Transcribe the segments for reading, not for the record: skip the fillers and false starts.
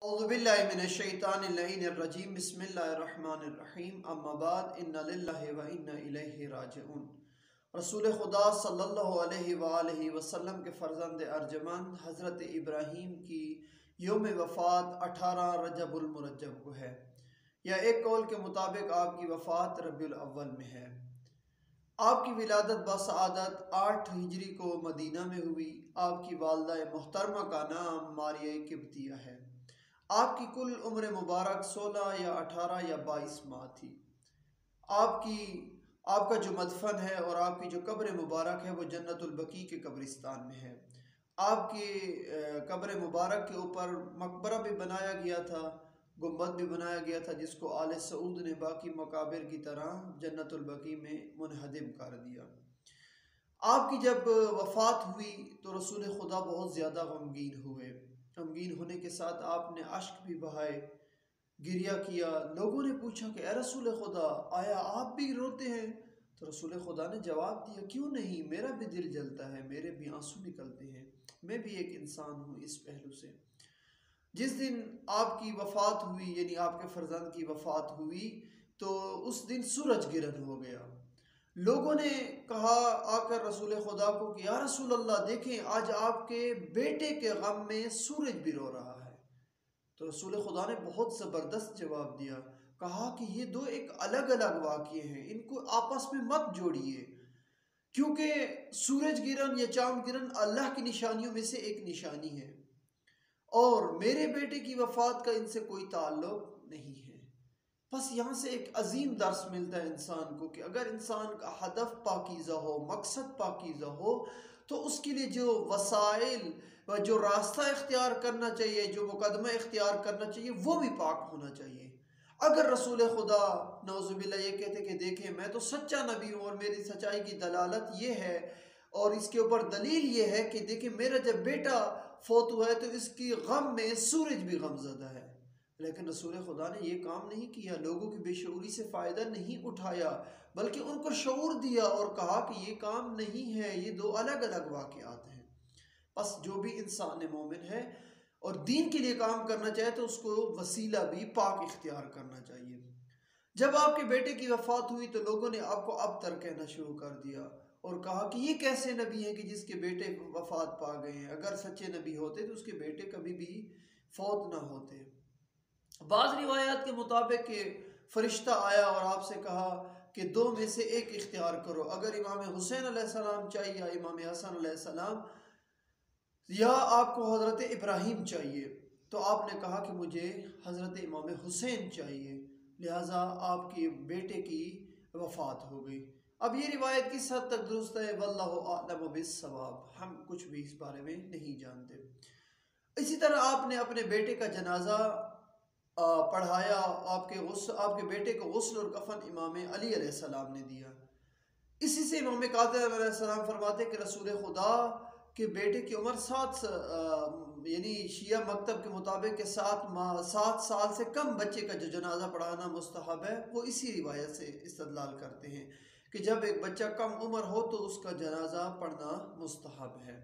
اعوذ باللہ من الشیطان اللعین الرجیم بسم اللہ الرحمن الرحیم اما بعد ان للہ و انا الیہ راجعون۔ رسول خدا صلی اللہ علیہ وآلہ وسلم کے فرزند ارجمند حضرت ابراہیم کی یوم وفات 18 رجب المرجب کو ہے، یا ایک قول کے مطابق آپ کی وفات ربیع الاول میں ہے۔ آپ کی ولادت بسعادت 8 ہجری کو مدینہ میں ہوئی۔ آپ کی والدہ محترمہ کا نام ماریہ قبطیہ ہے۔ آپ کی کل عمر مبارک 16 یا 18 یا 22 ماہ تھی۔ آپ کا جو مدفن ہے اور آپ کی جو قبر مبارک ہے وہ جنت البقیع کے قبرستان میں ہے۔ آپ کی قبر مبارک کے اوپر مقبرہ بھی بنایا گیا تھا، گنبد بھی بنایا گیا تھا، جس کو آل سعود نے باقی مقابر کی طرح جنت البقیع میں منہدم کر دیا۔ آپ کی جب وفات ہوئی تو رسول خدا بہت زیادہ غمگین ہوئے۔ غمگین ہونے کے ساتھ آپ نے اشک بھی بہائے، گریہ کیا۔ لوگوں نے پوچھا کہ اے رسول خدا، آیا آپ بھی روتے ہیں؟ تو رسول خدا نے جواب دیا، کیوں نہیں، میرا بھی دل جلتا ہے، میرے بھی آنسو نکلتے ہیں، میں بھی ایک انسان ہوں اس پہلو سے۔ جس دن آپ کی وفات ہوئی، یعنی آپ کے فرزند کی وفات ہوئی، تو اس دن سورج گرہن ہو گیا۔ لوگوں نے کہا آ کر رسول خدا کو کہ یا رسول اللہ، دیکھیں آج آپ کے بیٹے کے غم میں سورج بھی رو رہا ہے۔ تو رسول خدا نے بہت زبردست جواب دیا، کہا کہ یہ دو ایک الگ الگ واقعے ہیں، ان کو آپس میں مت جوڑیے، کیونکہ سورج گرہن یا چاند گرہن اللہ کی نشانیوں میں سے ایک نشانی ہے، اور میرے بیٹے کی وفات کا ان سے کوئی تعلق نہیں ہے۔ بس یہاں سے ایک عظیم درس ملتا ہے انسان کو کہ اگر انسان کا ہدف پاکیزہ ہو، مقصد پاکیزہ ہو، تو اس کے لیے جو وسائل و جو راستہ اختیار کرنا چاہیے، جو مقدمہ اختیار کرنا چاہیے، وہ بھی پاک ہونا چاہیے۔ اگر رسول خدا نعوذ باللہ یہ کہتے کہ دیکھیں میں تو سچا نبی ہوں اور میری سچائی کی دلالت یہ ہے اور اس کے اوپر دلیل یہ ہے کہ دیکھیں میرا جب بیٹا فوت ہوا ہے تو اس کی غم میں سورج بھی غم زدہ ہے، لیکن رسول خدا نے یہ کام نہیں کیا، لوگوں کی بے شعوری سے فائدہ نہیں اٹھایا، بلکہ ان کو شعور دیا اور کہا کہ یہ کام نہیں ہے، یہ دو الگ الگ واقعات ہیں۔ بس جو بھی انسان مومن ہے اور دین کے لیے کام کرنا چاہے تو اس کو وسیلہ بھی پاک اختیار کرنا چاہیے۔ جب آپ کے بیٹے کی وفات ہوئی تو لوگوں نے آپ کو ابتر کہنا شروع کر دیا اور کہا کہ یہ کیسے نبی ہیں کہ جس کے بیٹے وفات پا گئے ہیں، اگر سچے نبی ہوتے تو اس کے بیٹے کبھی بھی فوت نہ ہوتے۔ بعض روایات کے مطابق کہ فرشتہ آیا اور آپ سے کہا کہ دو میں سے ایک اختیار کرو، اگر امام حسین علیہ السلام چاہیے یا امام حسن علیہ السلام، یا آپ کو حضرت ابراہیم چاہیے، تو آپ نے کہا کہ مجھے حضرت امام حسین چاہیے، لہٰذا آپ کے بیٹے کی وفات ہو گئی۔ اب یہ روایت کس حد تک درست ہے، واللہ اعلم بالصواب، ہم کچھ بھی اس بارے میں نہیں جانتے۔ اسی طرح آپ نے اپنے بیٹے کا جنازہ پڑھایا، آپ کے بیٹے کو غسل اور کفن امام علی علیہ السلام نے دیا۔ اسی سے امام کاظم علیہ السلام فرماتے کہ رسول خدا کے بیٹے کی عمر یعنی شیعہ مکتب کے مطابق کہ 7 سال سے کم بچے کا جو جنازہ پڑھانا مستحب ہے، وہ اسی روایت سے استدلال کرتے ہیں کہ جب ایک بچہ کم عمر ہو تو اس کا جنازہ پڑھنا مستحب ہے۔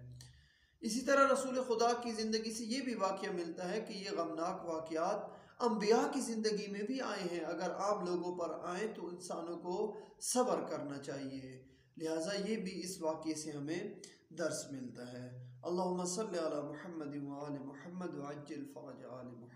اسی طرح رسول خدا کی زندگی سے یہ بھی واقعہ ملتا ہے کہ یہ غمناک واقعات انبیاء کی زندگی میں بھی آئے ہیں، اگر عام لوگوں پر آئیں تو انسانوں کو صبر کرنا چاہیے، لہٰذا یہ بھی اس واقعے سے ہمیں درس ملتا ہے۔ اللہم صلی علی محمد وآل محمد وعجل فرج آل محمد۔